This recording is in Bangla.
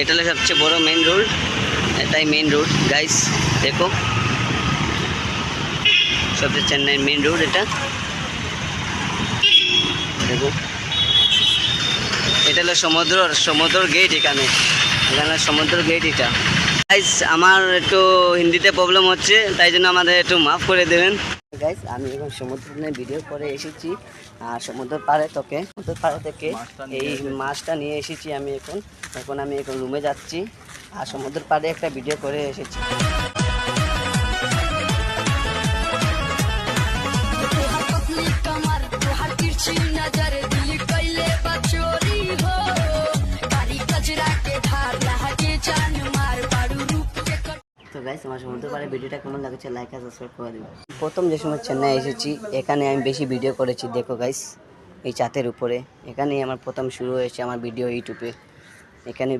এটা হলো সবচেয়ে বড় মেইন রোড, এটাই মেইন রোড গাইস, দেখো সবচেয়ে চেন্নাই মেইন রোড এটা দেখো। এটা হলো সমুদ্র গেট, এখানে সমুদ্র গেট এটা গাইস। আমার একটু হিন্দিতে প্রবলেম হচ্ছে, তাই জন্য আমাদের একটু মাফ করে দেবেন গাইস। আমি এখন সমুদ্র নিয়ে ভিডিও করে এসেছি, আর সমুদ্র পাড়ে থেকে এই মাছটা নিয়ে এসেছি আমি। এখন আমি রুমে যাচ্ছি, আর সমুদ্র পাড়ে একটা ভিডিও করে এসেছি। তো গাইস, আমার সমুদ্র পাড়ে ভিডিওটা কেমন লাগছে লাইক আর সাবস্ক্রাইব করে দিন। প্রথম যে সময় চেন্নাই এসেছি, এখানে আমি বেশি ভিডিও করেছি। দেখো গাইস, এই ছাদের উপরে এখানেই আমার প্রথম শুরু হয়েছে আমার ভিডিও ইউটিউবে। এখানে